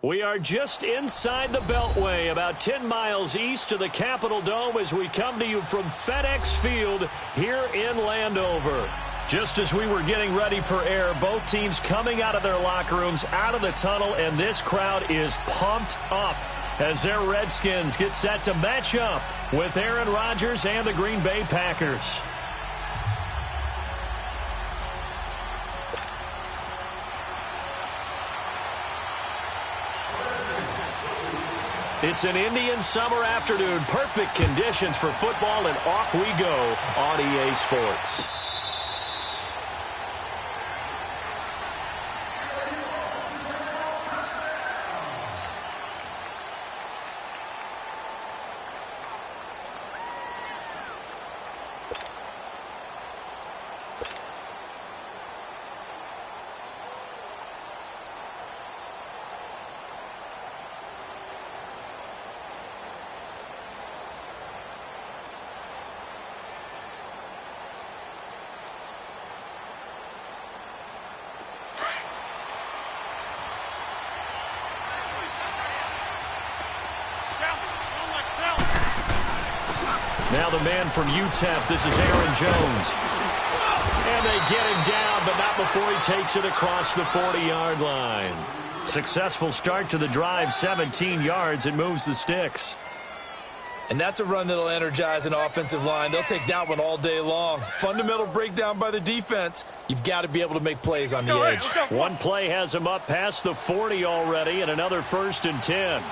We are just inside the Beltway, about 10 miles east of the Capitol Dome as we come to you from FedEx Field here in Landover. Just as we were getting ready for air, both teams coming out of their locker rooms, out of the tunnel, and this crowd is pumped up as their Redskins get set to match up with Aaron Rodgers and the Green Bay Packers. It's an Indian summer afternoon. Perfect conditions for football, and off we go on EA Sports. Now the man from UTEP, this is Aaron Jones. And they get him down, but not before he takes it across the 40-yard line. Successful start to the drive, 17 yards, and moves the sticks. And that's a run that'll energize an offensive line. They'll take that one all day long. Fundamental breakdown by the defense. You've got to be able to make plays on the edge. One play has him up past the 40 already, and another 1st and 10.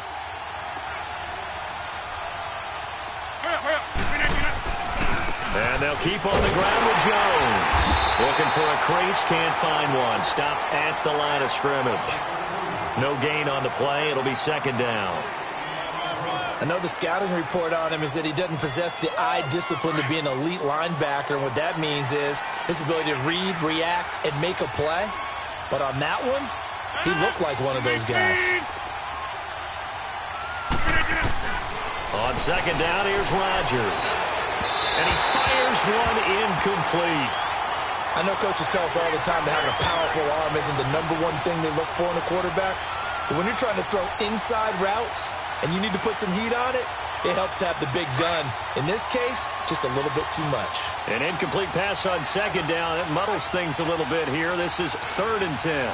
And they'll keep on the ground with Jones. Looking for a crease, can't find one. Stopped at the line of scrimmage. No gain on the play. It'll be 2nd down. I know the scouting report on him is that he doesn't possess the eye discipline to be an elite linebacker. And what that means is his ability to read, react, and make a play. But on that one, he looked like one of those guys. On 2nd down, here's Rodgers. And he fires one incomplete. I know coaches tell us all the time that having a powerful arm isn't the #1 thing they look for in a quarterback. But when you're trying to throw inside routes and you need to put some heat on it, it helps to have the big gun. In this case, just a little bit too much. An incomplete pass on 2nd down. It muddles things a little bit here. This is 3rd and 10.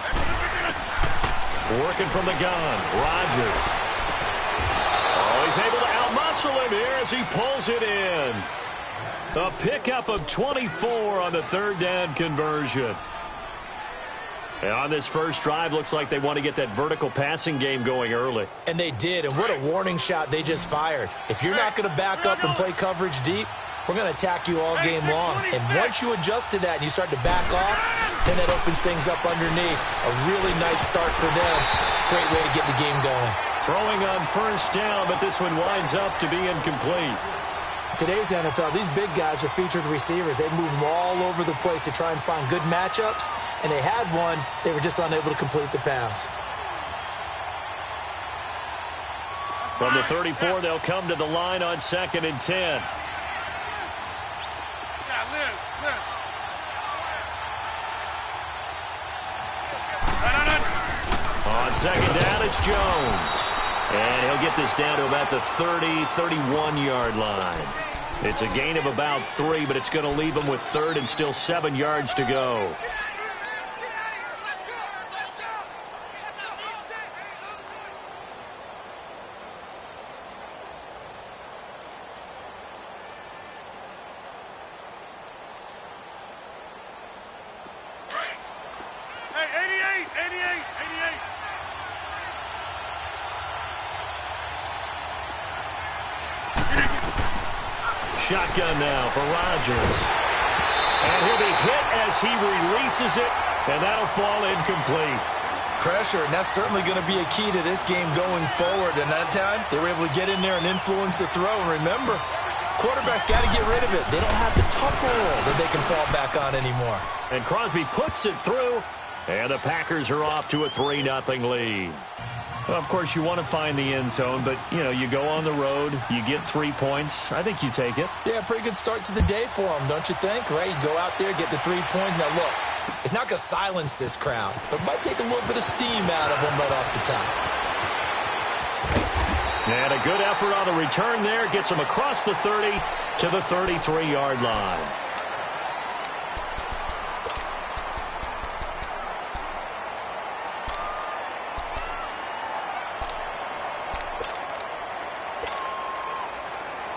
Working from the gun, Rodgers. Oh, he's able to outmuscle him here as he pulls it in. A pickup of 24 on the 3rd down conversion. And on this first drive, looks like they want to get that vertical passing game going early. And they did, and what a warning shot they just fired. If you're not going to back up and play coverage deep, we're going to attack you all game long. And once you adjust to that and you start to back off, then that opens things up underneath. A really nice start for them. Great way to get the game going. Throwing on 1st down, but this one winds up to be incomplete. Today's NFL, these big guys are featured receivers. They move them all over the place to try and find good matchups, and they had one. They were just unable to complete the pass. From the 34, they'll come to the line on 2nd and 10. On 2nd down, it's Jones. And he'll get this down to about the 30, 31-yard line. It's a gain of about 3, but it's going to leave him with 3rd and still 7 yards to go. Shotgun now for Rodgers. And he'll be hit as he releases it, and that'll fall incomplete. Pressure, and that's certainly going to be a key to this game going forward. And that time, they were able to get in there and influence the throw. And remember, quarterbacks got to get rid of it. They don't have the tough roll that they can fall back on anymore. And Crosby puts it through, and the Packers are off to a 3-0 lead. Well, of course, you want to find the end zone, but, you know, you go on the road, you get 3 points. I think you take it. Yeah, pretty good start to the day for them, don't you think? Right? You go out there, get the 3 points. Now, look, it's not going to silence this crowd, but it might take a little bit of steam out of them right off the top. And a good effort on the return there. Gets him across the 30 to the 33-yard line.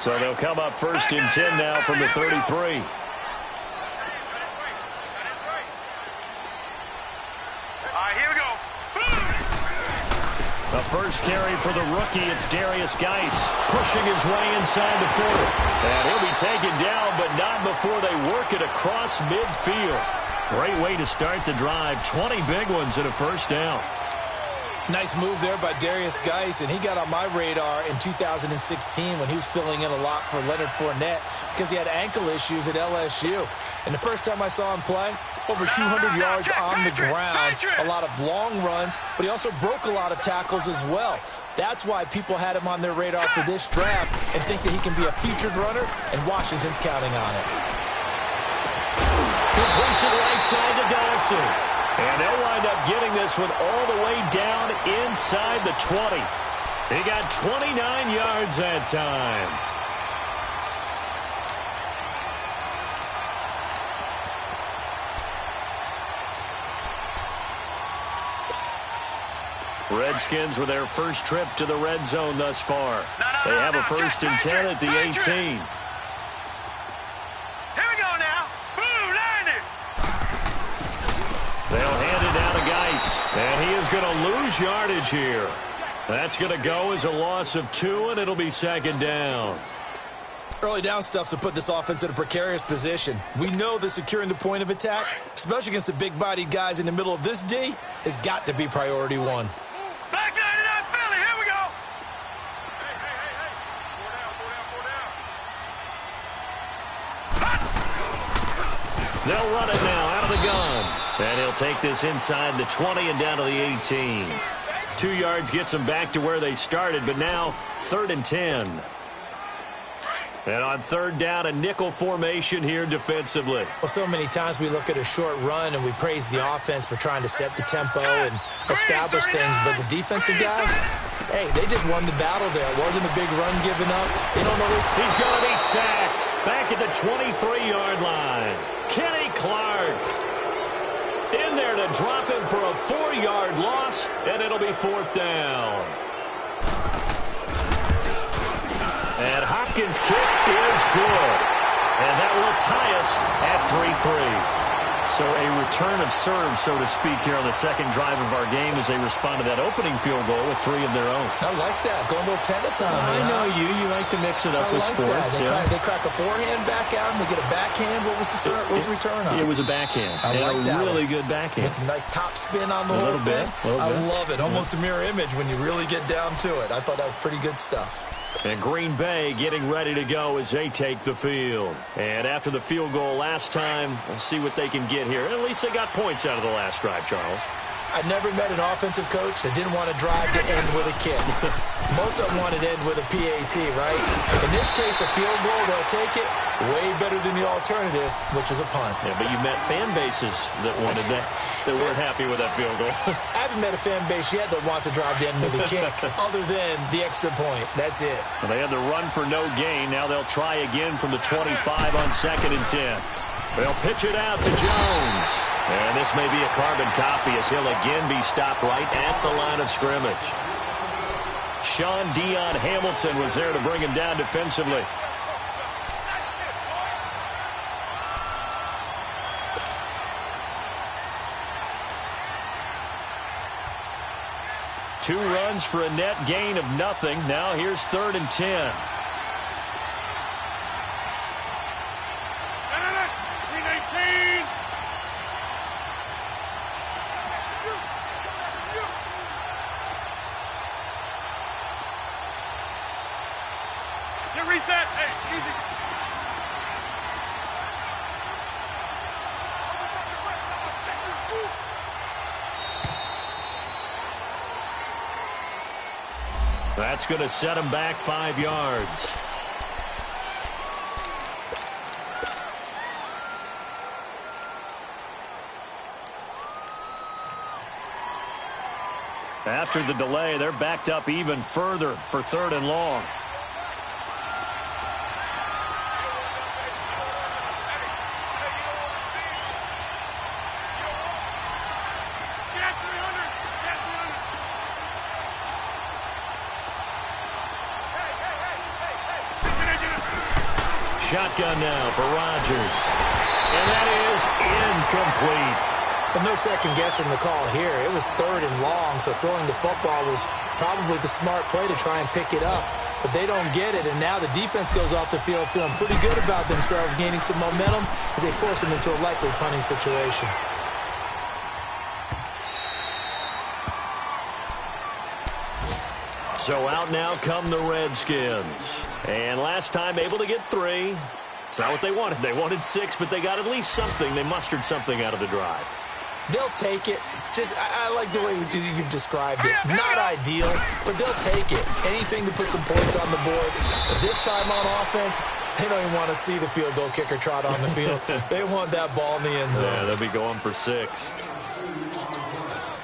So they'll come up 1st and 10 now from the 33. The first carry for the rookie, it's Darius Geis pushing his way inside the 40. And he'll be taken down, but not before they work it across midfield. Great way to start the drive. 20 big ones and a first down. Nice move there by Darius Geis, and he got on my radar in 2016 when he was filling in a lot for Leonard Fournette because he had ankle issues at LSU. And the first time I saw him play, over 200 yards on the ground, a lot of long runs, but he also broke a lot of tackles as well. That's why people had him on their radar for this draft and think that he can be a featured runner, and Washington's counting on it. Completes it right side to Dodson. And they'll wind up getting this one all the way down inside the 20. He got 29 yards that time. Redskins with their first trip to the red zone thus far. They have a 1st and 10 at the 18. They'll hand it down to Geis, and he is going to lose yardage here. That's going to go as a loss of 2, and it'll be 2nd down. Early down stuff to put this offense in a precarious position. We know that securing the point of attack, especially against the big-bodied guys in the middle of this D, has got to be priority 1. Back line it up, Philly. Here we go. They'll run it now out of the gun. And he'll take this inside the 20 and down to the 18. 2 yards gets them back to where they started, but now 3rd and 10. And on 3rd down, a nickel formation here defensively. Well, so many times we look at a short run and we praise the offense for trying to set the tempo and establish things, but the defensive guys, hey, they just won the battle there. It wasn't a big run given up. They don't know. He's going to be sacked back at the 23-yard line. Kenny Clark in there to drop him for a 4-yard loss, and it'll be 4th down. And Hopkins' kick is good. And that will tie us at 3-3. So a return of serve, so to speak, here on the second drive of our game as they respond to that opening field goal with 3 of their own. I like that. Going a little tennis on me. I know you. You like to mix it up with sports. They crack a forehand back out and they get a backhand. What was the return on? It was a backhand. I like that. A really good backhand. With some nice top spin on the whole thing. I love it. Almost a mirror image when you really get down to it. I thought that was pretty good stuff. And Green Bay getting ready to go as they take the field. And after the field goal last time, we'll see what they can get here. At least they got points out of the last drive, Charles. I never met an offensive coach that didn't want to drive to end with a kick. Most of them wanted to end with a PAT, right? In this case, a field goal, they'll take it. Way better than the alternative, which is a punt. Yeah, but you met fan bases that wanted that weren't happy with that field goal. I haven't met a fan base yet that wants to drive to end with a kick, other than the extra point. That's it. Well, they had the run for no gain. Now they'll try again from the 25 on 2nd and 10. They'll pitch it out to Jones. And this may be a carbon copy as he'll again be stopped right at the line of scrimmage. Sean Dion Hamilton was there to bring him down defensively. Two runs for a net gain of nothing. Now here's 3rd and 10. Reset. Hey, easy. That's going to set him back 5 yards. After the delay, they're backed up even further for 3rd and long. Shotgun now for Rodgers. And that is incomplete. But no second guessing the call here. It was 3rd and long, so throwing the football was probably the smart play to try and pick it up. But they don't get it, and now the defense goes off the field feeling pretty good about themselves, gaining some momentum as they force them into a likely punting situation. So out now come the Redskins. And last time able to get 3. It's not what they wanted. They wanted 6, but they got at least something. They mustered something out of the drive. They'll take it. I like the way you've described it. Not ideal, but they'll take it. Anything to put some points on the board. But this time on offense, they don't even want to see the field goal kicker trot on the field. They want that ball in the end zone. Yeah, they'll be going for 6.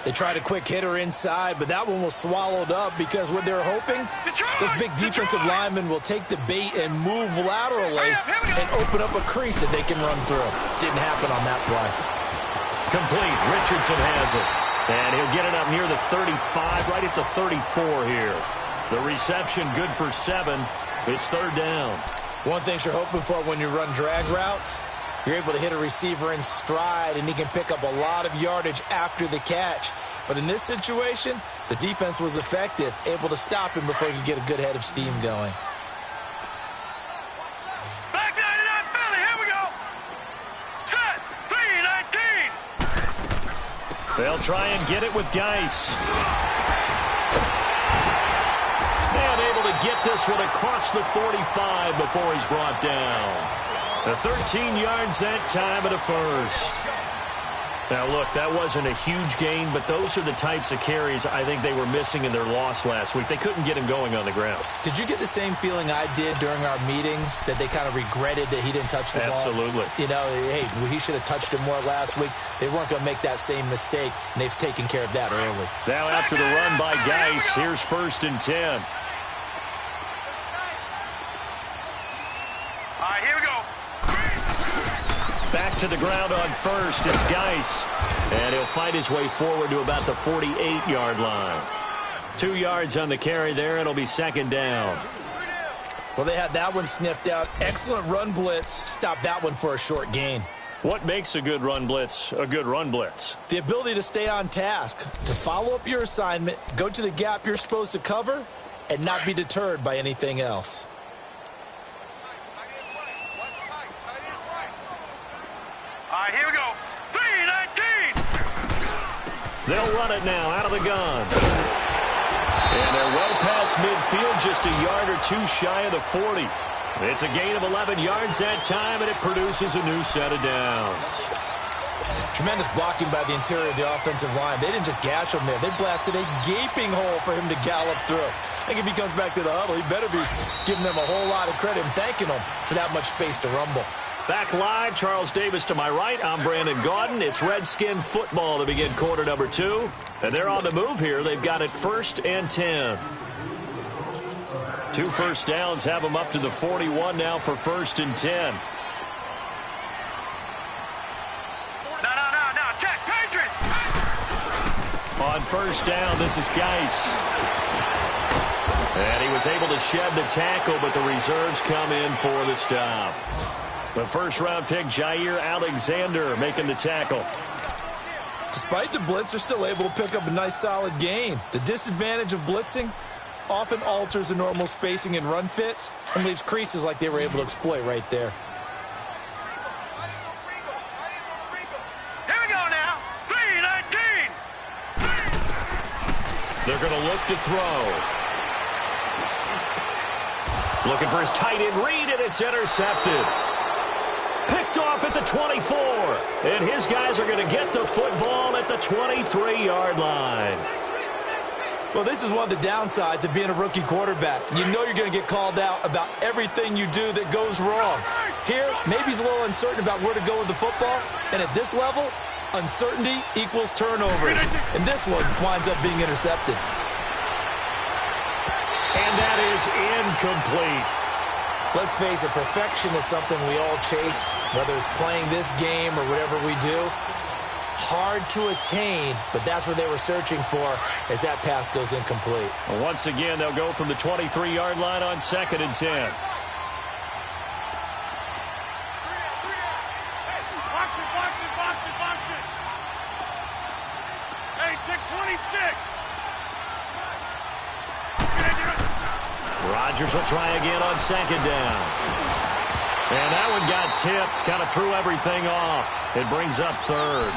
They tried a quick hitter inside, but that one was swallowed up because what they're hoping, those big defensive linemen will take the bait and move laterally and open up a crease that they can run through. Didn't happen on that play. Complete. Richardson has it. And he'll get it up near the 35, right at the 34 here. The reception good for 7. It's 3rd down. One thing you're hoping for when you run drag routes, you're able to hit a receiver in stride, and he can pick up a lot of yardage after the catch. But in this situation, the defense was effective, able to stop him before he could get a good head of steam going. Back 99 Philly, here we go. Set, 3-19. They'll try and get it with Geis. And able to get this one across the 45 before he's brought down. The 13 yards that time at a first. Now, look, that wasn't a huge gain, but those are the types of carries I think they were missing in their loss last week. They couldn't get him going on the ground. Did you get the same feeling I did during our meetings, that they kind of regretted that he didn't touch the ball? Absolutely. You know, hey, he should have touched it more last week. They weren't going to make that same mistake, and they've taken care of that early. Now, after the run by Geis, here's 1st and 10. All right, here we go. Back to the ground on 1st. It's Geis. And he'll fight his way forward to about the 48-yard line. 2 yards on the carry there. It'll be 2nd down. Well, they had that one sniffed out. Excellent run blitz. Stopped that one for a short gain. What makes a good run blitz a good run blitz? The ability to stay on task, to follow up your assignment, go to the gap you're supposed to cover, and not be deterred by anything else. All right, here we go. 3-19. They'll run it now out of the gun. And they're well past midfield, just a yard or 2 shy of the 40. It's a gain of 11 yards that time, and it produces a new set of downs. Tremendous blocking by the interior of the offensive line. They didn't just gash him there. They blasted a gaping hole for him to gallop through. I think if he comes back to the huddle, he better be giving them a whole lot of credit and thanking them for that much space to rumble. Back live, Charles Davis to my right. I'm Brandon Gaudin. It's Redskin football to begin quarter number 2. And they're on the move here. They've got it 1st and 10. 2 first downs have them up to the 41 now for 1st and 10. No, check, Patriot. On 1st down, this is Geis. And he was able to shed the tackle, but the reserves come in for the stop. The 1st-round pick, Jair Alexander, making the tackle. Despite the blitz, they're still able to pick up a nice, solid gain. The disadvantage of blitzing often alters the normal spacing and run fits and leaves creases like they were able to exploit right there. Here we go now. 3-19. They're going to look to throw. Looking for his tight end read, and it's intercepted. Picked off at the 24. And his guys are going to get the football at the 23-yard line. Well, this is one of the downsides of being a rookie quarterback. You know you're going to get called out about everything you do that goes wrong. Here, maybe he's a little uncertain about where to go with the football. And at this level, Uncertainty equals turnovers. And this one winds up being intercepted. And that is incomplete. Let's face it, perfection is something we all chase, whether it's playing this game or whatever we do. Hard to attain, but that's what they were searching for as that pass goes incomplete. Well, once again, they'll go from the 23-yard line on 2nd and 10. Hey, check 26. Rodgers will try again on 2nd down. And that one got tipped, kind of threw everything off. It brings up 3rd.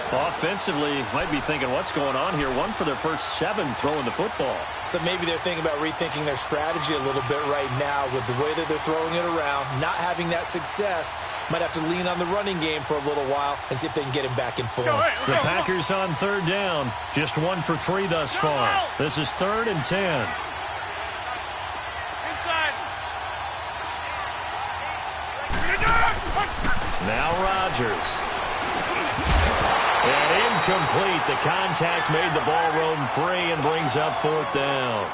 Offensively, might be thinking, what's going on here? 1 for their first 7 throwing the football. So maybe they're thinking about rethinking their strategy a little bit right now with the way that they're throwing it around, not having that success. Might have to lean on the running game for a little while and see if they can get him back in form. The Packers on 3rd down. Just 1 for 3 thus far. This is 3rd and 10. Now Rodgers. And incomplete. The contact made the ball roam free and brings up 4th down.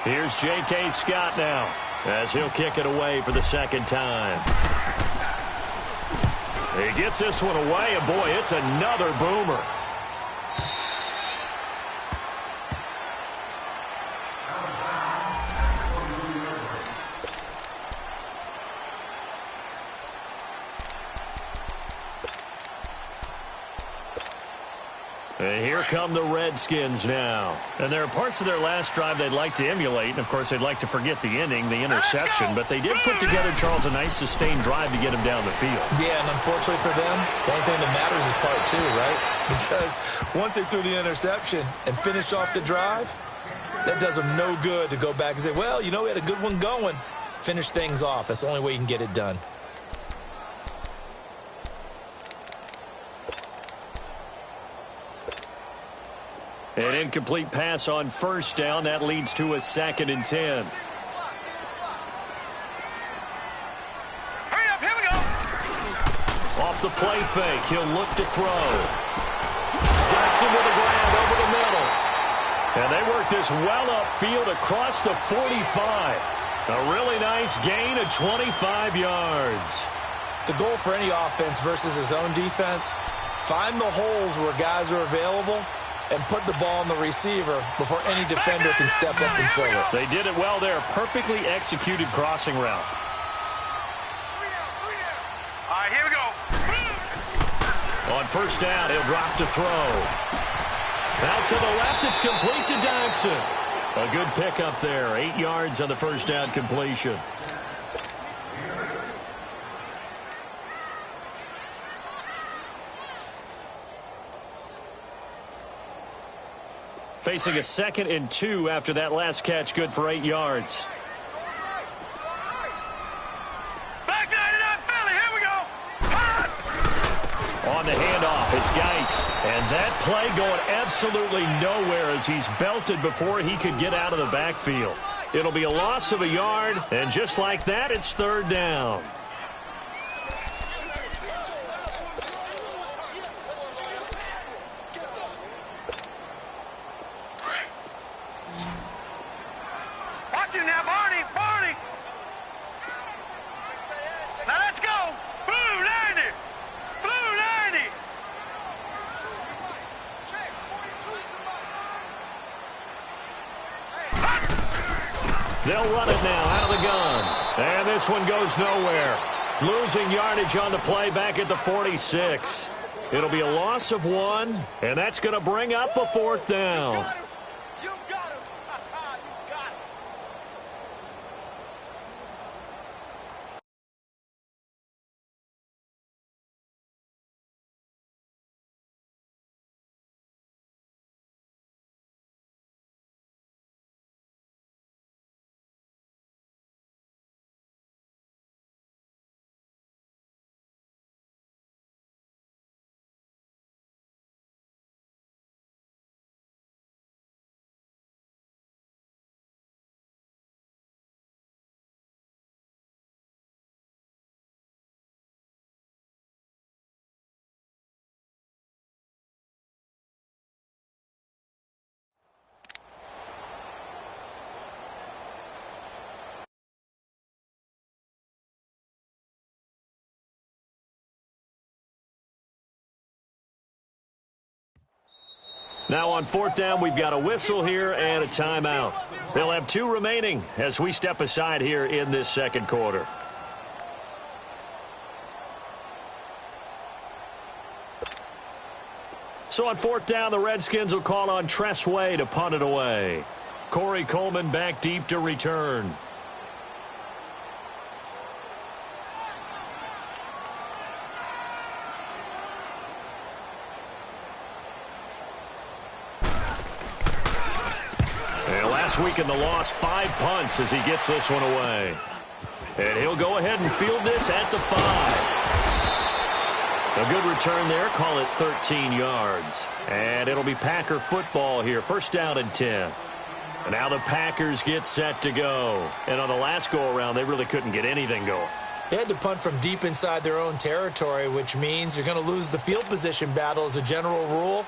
Here's J.K. Scott now as he'll kick it away for the 2nd time. He gets this one away, and boy, it's another boomer. And here come the Redskins now. And there are parts of their last drive they'd like to emulate. And, of course, they'd like to forget the ending, the interception. But they did put together, Charles, a nice sustained drive to get him down the field. Yeah, and unfortunately for them, the only thing that matters is part 2, right? Because once they threw the interception and finished off the drive, that does them no good to go back and say, well, you know, we had a good one going. Finish things off. That's the only way you can get it done. An incomplete pass on 1st down. That leads to a 2nd and 10. Hurry up, here we go. Off the play fake, he'll look to throw. Jackson with a grab over the middle. And they work this well upfield across the 45. A really nice gain of 25 yards. The goal for any offense versus his own defense, find the holes where guys are available and put the ball on the receiver before any defender can step up and fill it. They did it well there. Perfectly executed crossing route. All right, here we go. On 1st down, he'll drop to throw. Out to the left, it's complete to Jackson. A good pickup there. 8 yards on the 1st down completion. Facing a 2nd and 2 after that last catch, good for 8 yards. Back 99 Philly, here we go. On the handoff, it's Geis. And that play going absolutely nowhere as he's belted before he could get out of the backfield. It'll be a loss of a yard, and just like that, it's 3rd down. Watch it now, Barney. Now let's go. Blue 90. Blue 90. They'll run it now out of the gun. And this one goes nowhere. Losing yardage on the play back at the 46. It'll be a loss of 1, and that's going to bring up a 4th down. Now on 4th down, we've got a whistle here and a timeout. They'll have 2 remaining as we step aside here in this second quarter. So on 4th down, the Redskins will call on Tress Way to punt it away. Corey Coleman back deep to return. And last week in the loss, 5 punts as he gets this one away. And he'll go ahead and field this at the 5. A good return there. Call it 13 yards. And it'll be Packer football here. 1st down and 10. And now the Packers get set to go. And on the last go-around, they really couldn't get anything going. They had to punt from deep inside their own territory, which means you're going to lose the field position battle as a general rule.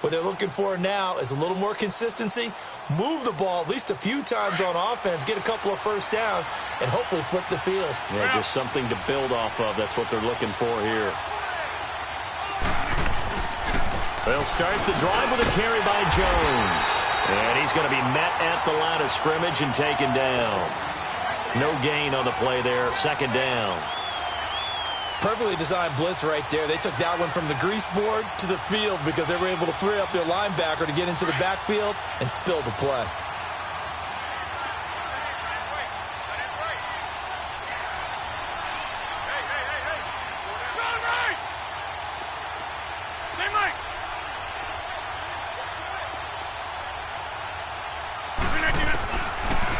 What they're looking for now is a little more consistency, move the ball at least a few times on offense, get a couple of 1st downs, and hopefully flip the field. Yeah, just something to build off of. That's what they're looking for here. They'll start the drive with a carry by Jones. And he's going to be met at the line of scrimmage and taken down. No gain on the play there. 2nd down. Perfectly designed blitz right there. They took that one from the grease board to the field because they were able to free up their linebacker to get into the backfield and spill the play.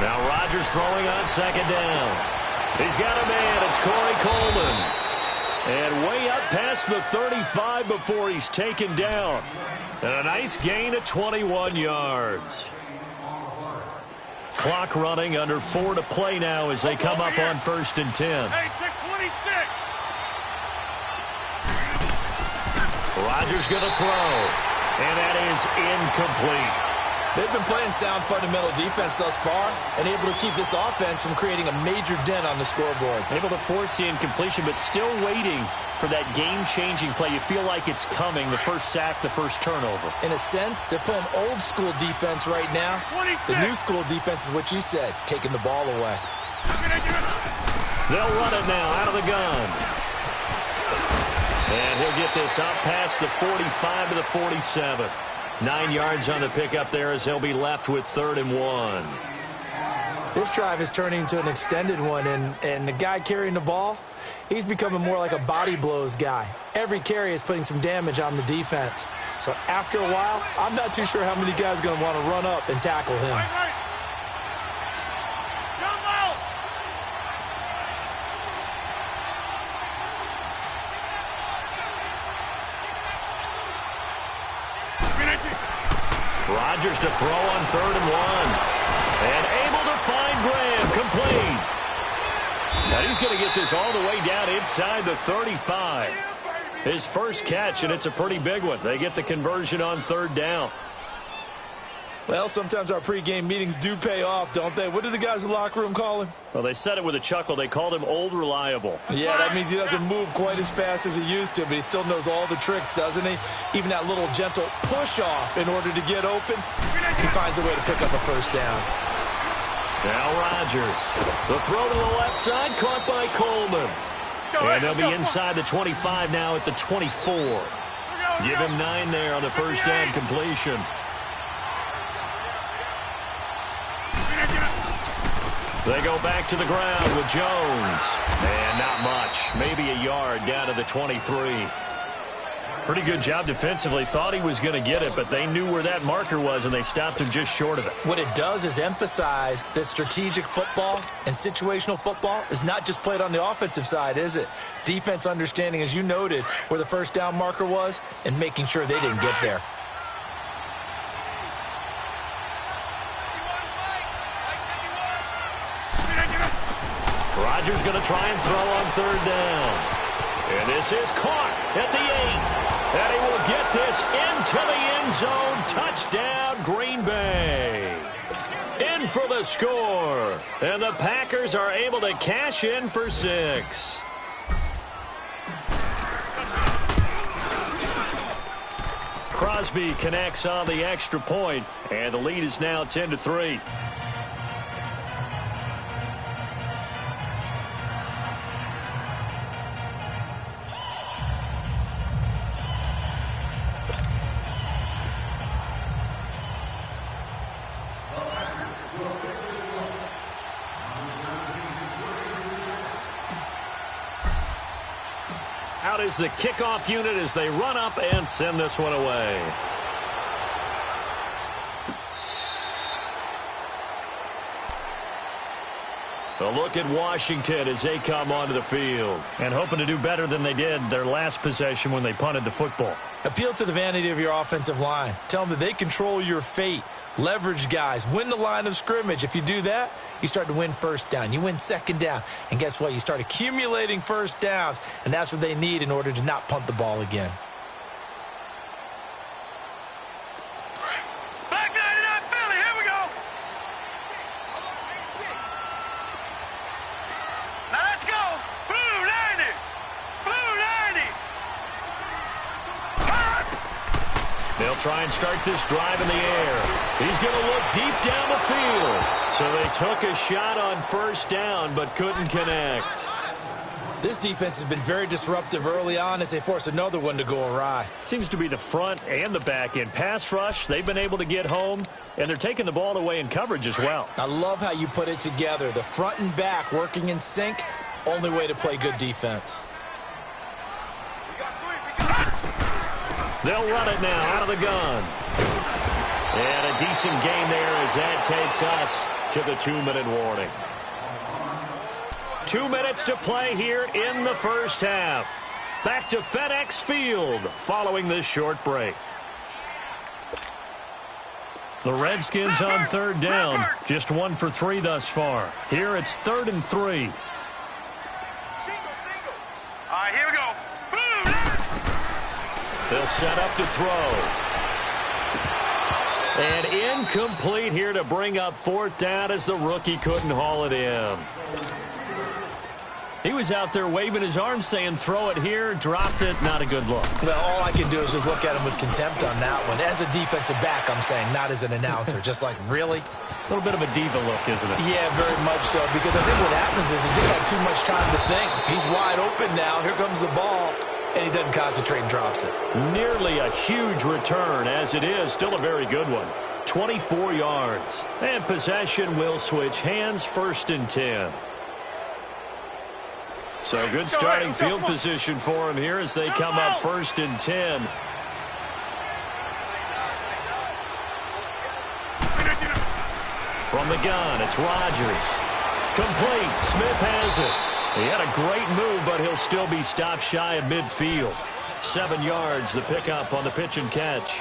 Now Rodgers throwing on 2nd down. He's got a man. It's Corey Coleman. And way up past the 35 before he's taken down. And a nice gain of 21 yards. Clock running, under 4 to play now as they come up on 1st and 10. Rodgers going to throw. And that is incomplete. They've been playing sound fundamental defense thus far and able to keep this offense from creating a major dent on the scoreboard. Able to force the incompletion, but still waiting for that game-changing play. You feel like it's coming, the first sack, the first turnover. In a sense, they're playing old-school defense right now. 26. The new-school defense is what you said, taking the ball away. They'll run it now out of the gun. And he'll get this up past the 45 to the 47. 9 yards on the pickup there as they'll be left with 3rd and 1. This drive is turning into an extended one, and the guy carrying the ball, he's becoming more like a body blows guy. Every carry is putting some damage on the defense. So after a while, I'm not too sure how many guys are going to want to run up and tackle him. Rodgers to throw on 3rd and 1. And able to find Graham. Complete. Now he's going to get this all the way down inside the 35. His first catch, and it's a pretty big one. They get the conversion on 3rd down. Well, sometimes our pregame meetings do pay off, don't they? What do the guys in the locker room call him? Well, they said it with a chuckle. They called him Old Reliable. Yeah, that means he doesn't move quite as fast as he used to, but he still knows all the tricks, doesn't he? Even that little gentle push-off in order to get open, he finds a way to pick up a 1st down. Now Rodgers. The throw to the left side, caught by Coleman. And they'll be inside the 25 now at the 24. Give him 9 there on the 1st down completion. They go back to the ground with Jones. And not much. Maybe a yard down to the 23. Pretty good job defensively. Thought he was going to get it, but they knew where that marker was, and they stopped him just short of it. What it does is emphasize that strategic football and situational football is not just played on the offensive side, is it? Defense understanding, as you noted, where the 1st down marker was and making sure they didn't get there. Rodgers going to try and throw on 3rd down. And this is caught at the 8. And he will get this into the end zone. Touchdown, Green Bay. In for the score. And the Packers are able to cash in for 6. Crosby connects on the extra point, and the lead is now 10-3. Out is the kickoff unit as they run up and send this one away. A look at Washington as they come onto the field. And hoping to do better than they did their last possession when they punted the football. Appeal to the vanity of your offensive line. Tell them that they control your fate. Leverage guys. Win the line of scrimmage. If you do that, you start to win first down. You win second down. And guess what? You start accumulating first downs. And that's what they need in order to not punt the ball again. Back 99 Philly, here we go. Now let's go. Blue 90. Blue 90. They'll try and start this drive in the air. He's going to look deep down the field. So they took a shot on first down but couldn't connect. This defense has been very disruptive early on as they force another one to go awry. Seems to be the front and the back end. Pass rush, they've been able to get home, and they're taking the ball away in coverage as well. I love how you put it together. The front and back working in sync, only way to play good defense. They'll run it now out of the gun. And a decent gain there as that takes us to the 2-minute warning. 2 minutes to play here in the first half. Back to FedEx Field following this short break. The Redskins on third down. Just 1 for 3 thus far. Here it's 3rd and 3. All right, here we go. Blue. They'll set up to throw. And incomplete here to bring up 4th down as the rookie couldn't haul it in. He was out there waving his arms saying throw it here, dropped it, not a good look. Well, all I can do is just look at him with contempt on that one. As a defensive back, I'm saying, not as an announcer. Just like, really? A little bit of a diva look, isn't it? Yeah, very much so, because I think what happens is he just had too much time to think. He's wide open now. Here comes the ball. And he doesn't concentrate and drops it. Nearly a huge return as it is. Still a very good one. 24 yards. And possession will switch hands, 1st and 10. So good starting field position for him here as they come up 1st and 10. From the gun, it's Rodgers. Complete. Smith has it. He had a great move, but he'll still be stopped shy of midfield. 7 yards, the pickup on the pitch and catch.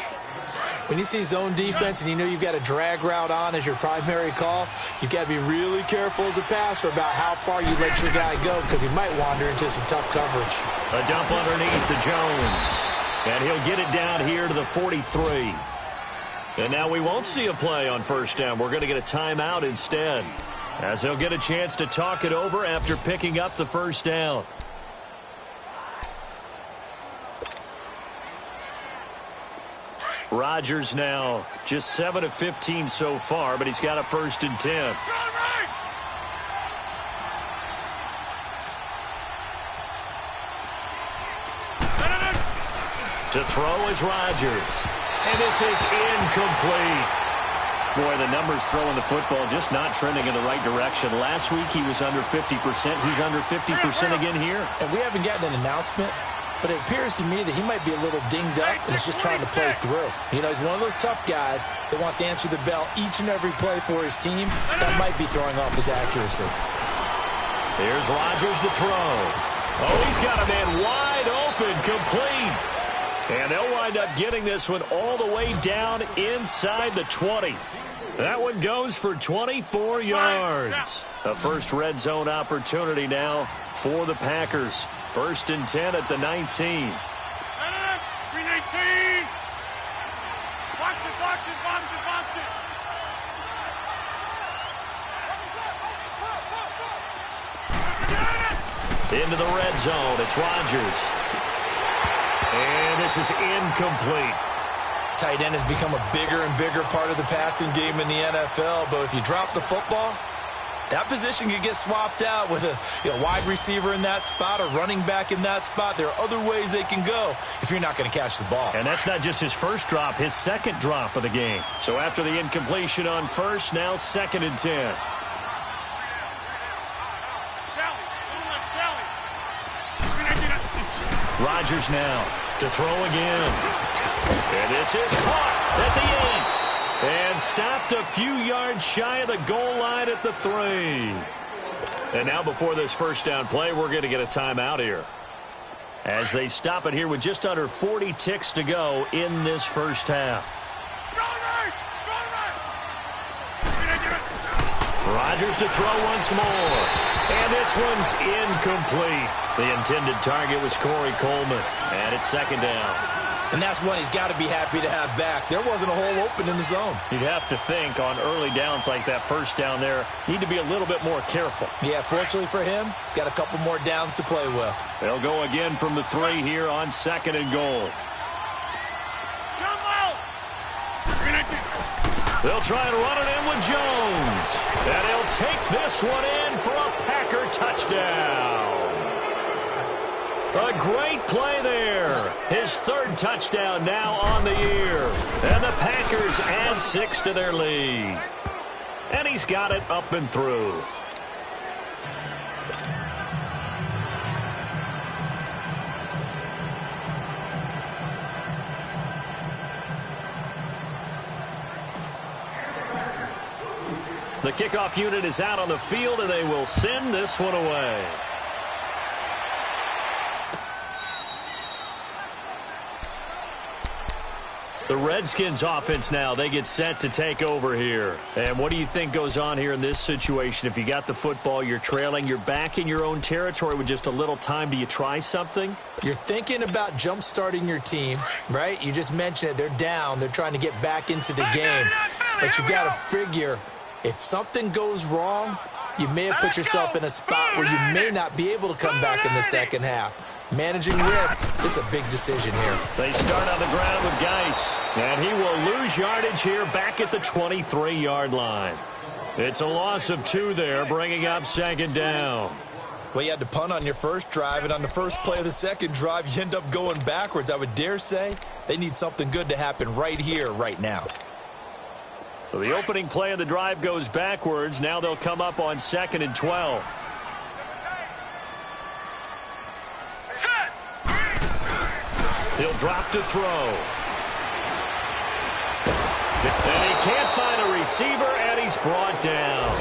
When you see zone defense and you know you've got a drag route on as your primary call, you've got to be really careful as a passer about how far you let your guy go because he might wander into some tough coverage. A dump underneath to Jones. And he'll get it down here to the 43. And now we won't see a play on first down. We're going to get a timeout instead, as he'll get a chance to talk it over after picking up the first down. Rodgers now just 7 of 15 so far, but he's got a 1st and 10. To throw is Rodgers. And this is incomplete. Boy, the numbers throwing the football just not trending in the right direction. Last week he was under 50%. He's under 50% again here. And we haven't gotten an announcement, but it appears to me that he might be a little dinged up and is just trying to play through. You know, he's one of those tough guys that wants to answer the bell each and every play for his team. That might be throwing off his accuracy. Here's Rodgers to throw. Oh, he's got a man wide open, complete. And they'll wind up getting this one all the way down inside the 20. That one goes for 24 yards. The first red zone opportunity now for the Packers. 1st and 10 at the 19. 319. Box it, box it, box it, box it. Into the red zone. It's Rodgers. And this is incomplete. tight end has become a bigger and bigger part of the passing game in the NFL, but if you drop the football, that position can get swapped out with a wide receiver in that spot, a running back in that spot. There are other ways they can go if you're not going to catch the ball. And that's not just his first drop, his second drop of the game. So after the incompletion on first, now 2nd and 10. Rodgers now to throw again. And this is caught at the end. And stopped a few yards shy of the goal line at the 3. And now before this first down play, we're going to get a timeout here, as they stop it here with just under 40 ticks to go in this first half. Rodgers to throw once more. And this one's incomplete. The intended target was Corey Coleman. And it's 2nd down. And that's one he's got to be happy to have back. There wasn't a hole open in the zone. You'd have to think on early downs like that first down there, need to be a little bit more careful. Yeah, fortunately for him, got a couple more downs to play with. They'll go again from the 3 here on 2nd and goal. They'll try and run it in with Jones. And he'll take this one in for a Packer touchdown. A great play there. His 3rd touchdown now on the year. And the Packers add 6 to their lead. And he's got it up and through. The kickoff unit is out on the field, and they will send this one away. The Redskins offense now, they get set to take over here. And what do you think goes on here in this situation? If you got the football, you're trailing, you're back in your own territory with just a little time. Do you try something? You're thinking about jump-starting your team, right? You just mentioned it. They're down. They're trying to get back into the game. But you got to figure, if something goes wrong, you may have put yourself in a spot where you may not be able to come back in the second half. Managing risk is a big decision here. They start on the ground with Geis, and he will lose yardage here back at the 23-yard line. It's a loss of 2 there, bringing up 2nd down. Well, you had to punt on your first drive, and on the first play of the second drive, you end up going backwards. I would dare say they need something good to happen right here, right now. So the opening play of the drive goes backwards. Now they'll come up on 2nd and 12. He'll drop to throw. And he can't find a receiver, and he's brought down.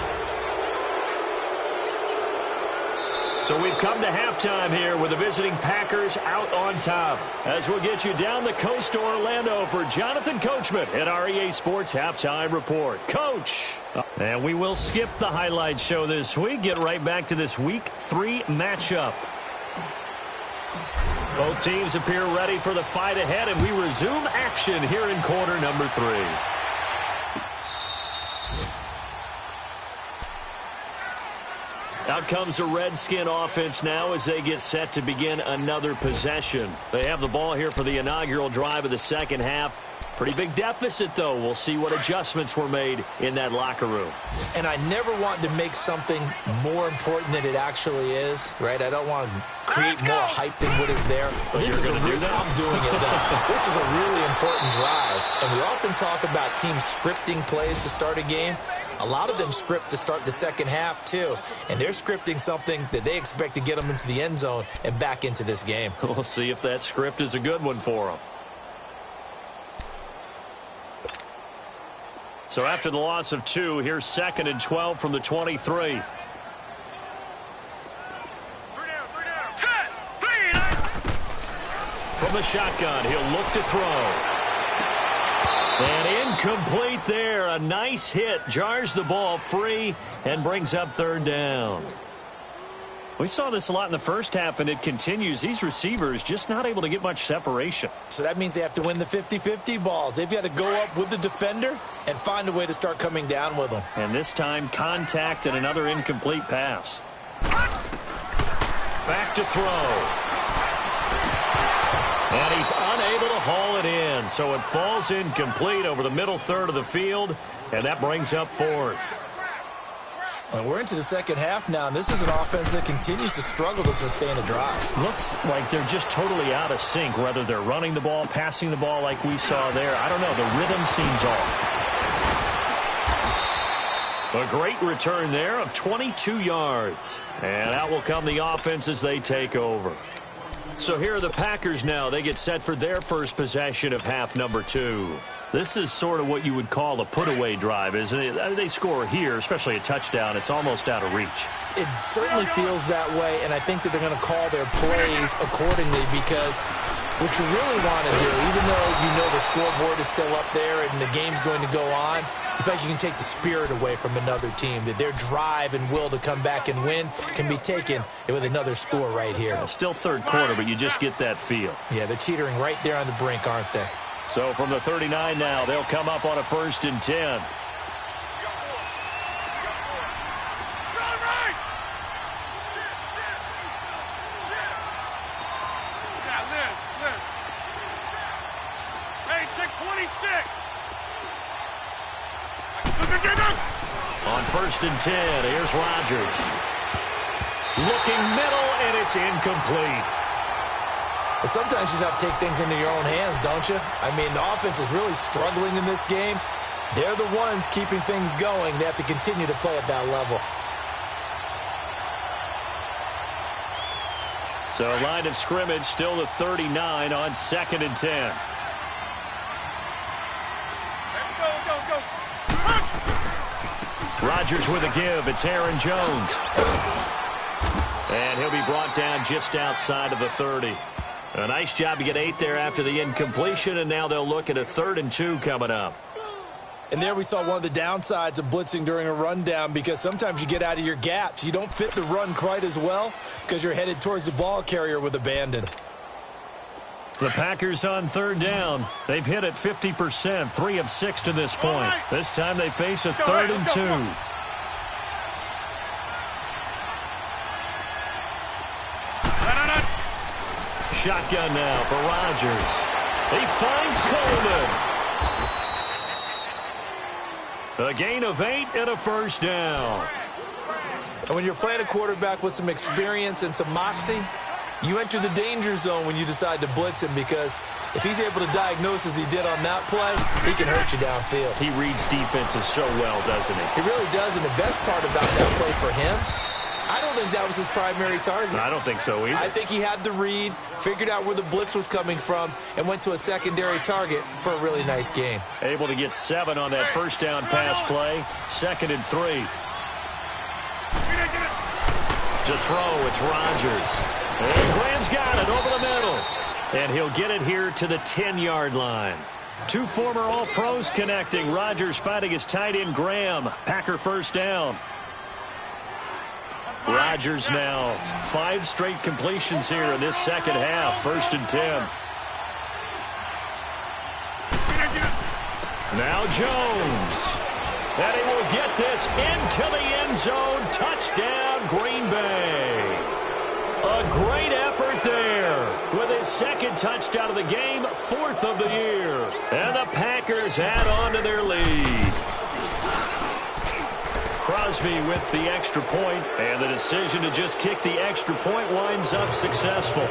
So we've come to halftime here with the visiting Packers out on top. As we'll get you down the coast to Orlando for Jonathan Coachman at our EA Sports Halftime Report. Coach! And we will skip the highlight show this week. Get right back to this Week 3 matchup. Both teams appear ready for the fight ahead, and we resume action here in quarter number 3. Out comes the Redskin offense now as they get set to begin another possession. They have the ball here for the inaugural drive of the second half. Pretty big deficit, though. We'll see what adjustments were made in that locker room. And I never want to make something more important than it actually is, right? I don't want to create more hype than what is there. But this is I'm doing it, though. This is a really important drive. And we often talk about teams scripting plays to start a game. A lot of them script to start the second half, too. And they're scripting something that they expect to get them into the end zone and back into this game. We'll see if that script is a good one for them. So after the loss of 2, here's 2nd and 12 from the 23. From the shotgun, he'll look to throw. And incomplete there. A nice hit. Jars the ball free and brings up 3rd down. We saw this a lot in the first half, and it continues. These receivers just not able to get much separation. So that means they have to win the 50-50 balls. They've got to go up with the defender and find a way to start coming down with them. And this time, contact and another incomplete pass. Back to throw. And he's unable to haul it in, so it falls incomplete over the middle third of the field, and that brings up fourth. Well, we're into the second half now, and this is an offense that continues to struggle to sustain a drive. Looks like they're just totally out of sync, whether they're running the ball, passing the ball like we saw there. I don't know. The rhythm seems off. A great return there of 22 yards. And out will come the offense as they take over. So here are the Packers now. They get set for their first possession of half number 2. This is sort of what you would call a put-away drive, isn't it? They score here, especially a touchdown. It's almost out of reach. It certainly feels that way, and I think that they're going to call their plays accordingly because what you really want to do, even though you know the scoreboard is still up there and the game's going to go on, in fact, you can take the spirit away from another team, that their drive and will to come back and win can be taken with another score right here. Still third quarter, but you just get that feel. Yeah, they're teetering right there on the brink, aren't they? So from the 39 now, they'll come up on a 1st and 10. On 1st and 10, here's Rodgers. Looking middle, and it's incomplete. Well, sometimes you just have to take things into your own hands, don't you? I mean, the offense is really struggling in this game. They're the ones keeping things going. They have to continue to play at that level. So line of scrimmage still the 39 on 2nd and 10. Rodgers with a give. It's Aaron Jones. And he'll be brought down just outside of the 30. A nice job to get 8 there after the incompletion, and now they'll look at a 3rd and 2 coming up. And there we saw one of the downsides of blitzing during a rundown, because sometimes you get out of your gaps. You don't fit the run quite as well because you're headed towards the ball carrier with abandon. The Packers on 3rd down. They've hit it 50%, 3 of 6 to this point. This time they face a 3rd and 2. Shotgun now for Rodgers. He finds Coleman. A gain of 8 and a 1st down. And when you're playing a quarterback with some experience and some moxie, you enter the danger zone when you decide to blitz him, because if he's able to diagnose as he did on that play, he can hurt you downfield. He reads defenses so well, doesn't he? He really does, and the best part about that play for him, I don't think that was his primary target. I don't think so either. I think he had the read, figured out where the blitz was coming from, and went to a secondary target for a really nice game. Able to get 7 on that 1st down pass play. 2nd and 3. To throw, it's Rodgers. And Graham's got it over the middle. And he'll get it here to the 10-yard line. 2 former All-Pros connecting. Rodgers fighting his tight end, Graham. Packer 1st down. Rodgers now 5 straight completions here in this second half. 1st and 10. Now Jones. And he will get this into the end zone. Touchdown, Green Bay. A great effort there with his 2nd touchdown of the game, 4th of the year. And the Packers add on to their lead. Crosby with the extra point, and the decision to just kick the extra point winds up successful.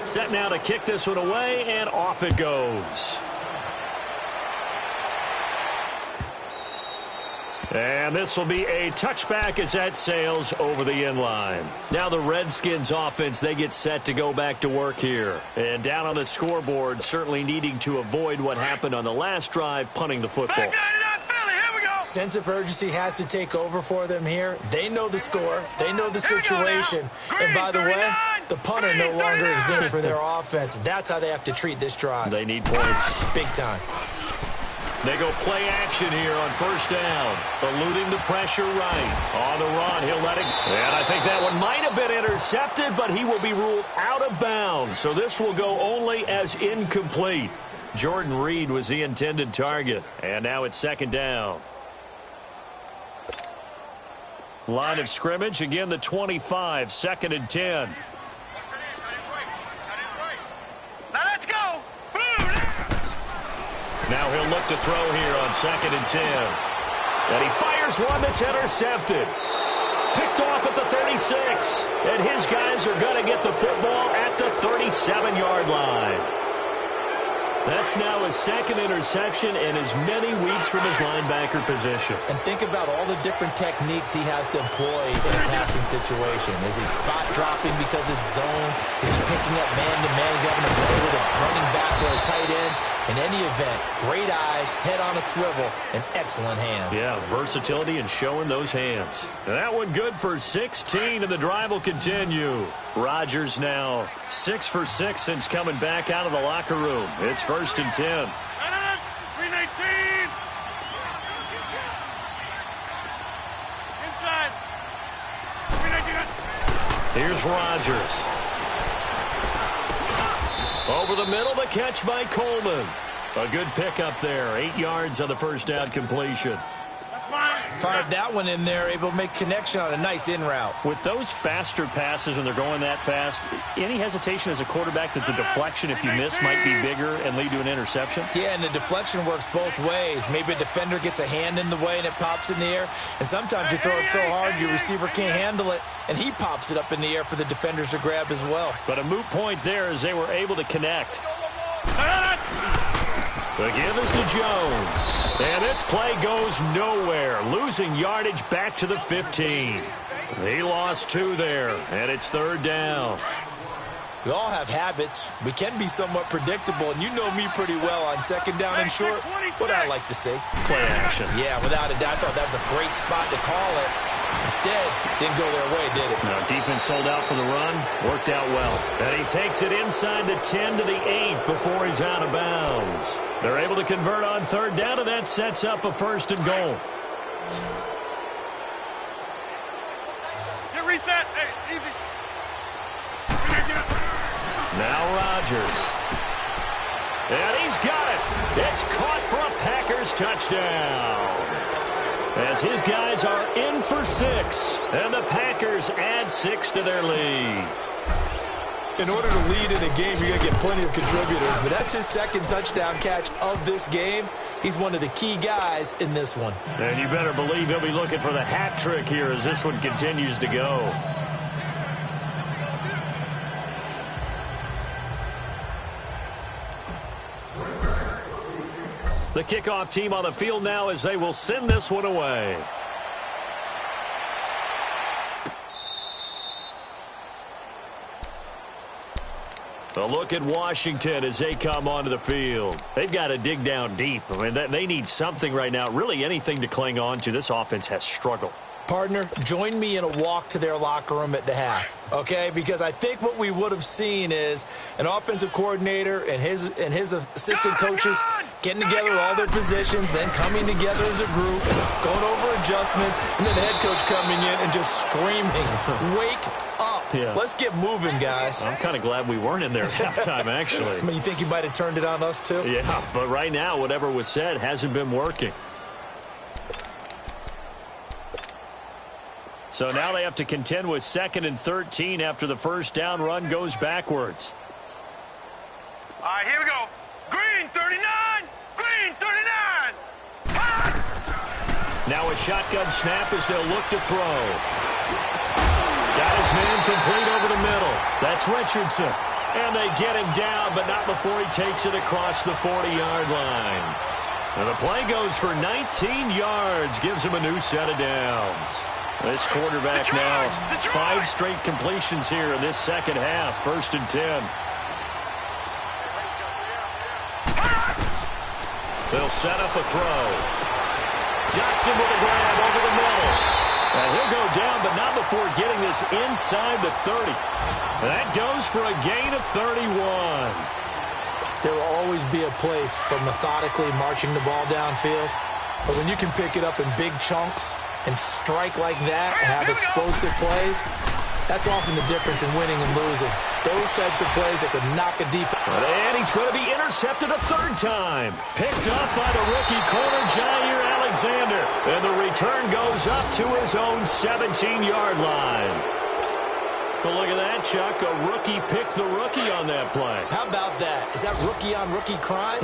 Set now to kick this one away, and off it goes. And this will be a touchback as that sails over the end line. Now the Redskins offense, they get set to go back to work here. And down on the scoreboard, certainly needing to avoid what happened on the last drive, punting the football. Sense of urgency has to take over for them here. They know the score. They know the situation. And by the way, the punter no longer exists for their offense. That's how they have to treat this drive. They need points. Big time. They go play action here on 1st down. Eluding the pressure right. On the run, he'll let it. And I think that one might have been intercepted, but he will be ruled out of bounds. So this will go only as incomplete. Jordan Reed was the intended target. And now it's second down. Line of scrimmage, again the 25, 2nd and 10. Now let's go. Now he'll look to throw here on 2nd and 10. And he fires one that's intercepted. Picked off at the 36. And his guys are going to get the football at the 37-yard line. That's now his 2nd interception in as many weeks from his linebacker position. And think about all the different techniques he has to employ in a passing situation. Is he spot dropping because it's zone? Is he picking up man-to-man? Is he having to play with a running back or a tight end? In any event, great eyes, head on a swivel, and excellent hands. Yeah, versatility and showing those hands. And that one good for 16, and the drive will continue. Rodgers now 6 for 6 since coming back out of the locker room. It's 1st and 10. 319. Inside. 319. Here's Rodgers. Over the middle, the catch by Coleman. A good pickup there. 8 yards on the first down completion. That's fine. Fired that one in there, able to make connection on a nice in route. With those faster passes, and they're going that fast, any hesitation as a quarterback that the deflection, if you miss, might be bigger and lead to an interception? Yeah, and the deflection works both ways. Maybe a defender gets a hand in the way and it pops in the air. And sometimes you throw it so hard your receiver can't handle it, and he pops it up in the air for the defenders to grab as well. But a moot point there as they were able to connect. The give is to Jones. And this play goes nowhere. Losing yardage back to the 15. He lost 2 there, and it's 3rd down. We all have habits. We can be somewhat predictable, and you know me pretty well on 2nd down and short. What I like to see. Play action. Yeah, without a doubt. I thought that was a great spot to call it. Instead, didn't go their way, did it? Now, defense sold out for the run. Worked out well. And he takes it inside the 10 to the 8 before he's out of bounds. They're able to convert on 3rd down, and that sets up a 1st and goal. Get reset. Hey, easy. Now Rodgers. And he's got it. It's caught for a Packers touchdown. As his guys are in for 6. And the Packers add 6 to their lead. In order to lead in a game, you're going to get plenty of contributors, but that's his 2nd touchdown catch of this game. He's one of the key guys in this one. And you better believe he'll be looking for the hat trick here as this one continues to go. The kickoff team on the field now as they will send this one away. A look at Washington as they come onto the field. They've got to dig down deep. I mean, they need something right now, really anything to cling on to. This offense has struggled. Partner, join me in a walk to their locker room at the half, okay? Because I think what we would have seen is an offensive coordinator and his assistant coaches getting together with all their positions, then coming together as a group, going over adjustments, and then the head coach coming in and just screaming, wake up. Yeah. Let's get moving, guys. I'm kind of glad we weren't in there at halftime, actually. I mean, you think you might have turned it on us, too? Yeah, but right now, whatever was said hasn't been working. So now they have to contend with 2nd and 13 after the first down run goes backwards. All right, here we go. Green 39. Green 39. Ah! Now a shotgun snap as they'll look to throw. Got his man complete over the middle. That's Richardson. And they get him down, but not before he takes it across the 40-yard line. And the play goes for 19 yards, gives him a new set of downs. This quarterback now, 5 straight completions here in this second half. 1st and 10. They'll set up a throw. Dotson with a grab over the middle. And he'll go down, but not before getting this inside the 30. That goes for a gain of 31. There will always be a place for methodically marching the ball downfield. But when you can pick it up in big chunks and strike like that, have explosive plays, That's often the difference in winning and losing. Those types of plays that can knock a defense. And he's going to be intercepted a third time. Picked up by the rookie corner, Jair Alexander. And the return goes up to his own 17-yard line. Well, look at that, Chuck. A rookie picked the rookie on that play. How about that? Is that rookie-on-rookie crime?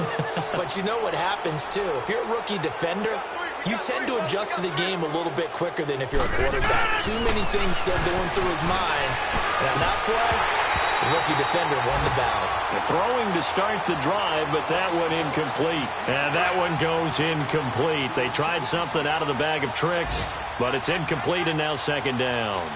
But you know what happens, too. If you're a rookie defender, you tend to adjust to the game a little bit quicker than if you're a quarterback. Too many things still going through his mind. And on that play, the rookie defender won the battle. Throwing to start the drive, but that one incomplete. And that one goes incomplete. They tried something out of the bag of tricks, but it's incomplete and now second down.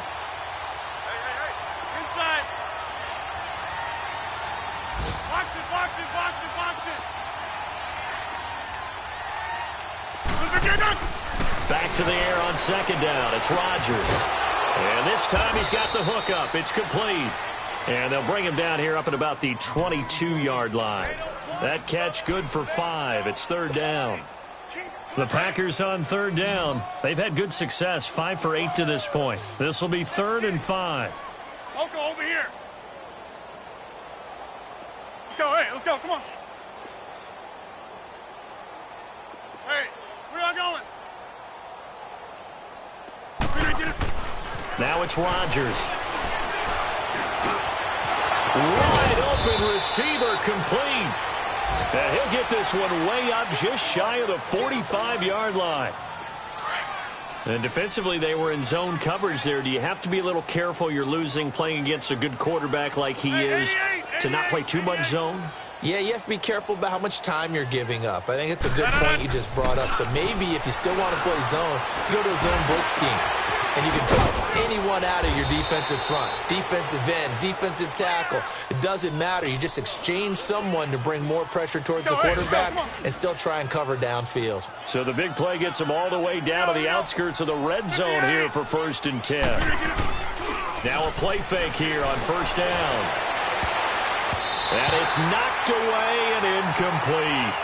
Back to the air on second down. It's Rodgers. And this time he's got the hook up. It's complete. And they'll bring him down here up at about the 22-yard line. That catch good for 5. It's third down. The Packers on third down. They've had good success, 5 for 8 to this point. This will be 3rd and 5. Oko, over here. Let's go, hey, let's go, come on. Hey, where y'all going? Now it's Rodgers. Wide open receiver complete. And he'll get this one way up just shy of the 45-yard line. And defensively, they were in zone coverage there. Do you have to be a little careful you're losing playing against a good quarterback like he is to not play too much zone? Yeah, you have to be careful about how much time you're giving up. I think it's a good point you just brought up. So maybe if you still want to play zone, you go to a zone blitz scheme. And you can drop anyone out of your defensive front, defensive end, defensive tackle. It doesn't matter. You just exchange someone to bring more pressure towards the quarterback and still try and cover downfield. So the big play gets them all the way down to the outskirts of the red zone here for 1st and 10. Now a play fake here on first down. And it's knocked away and incomplete.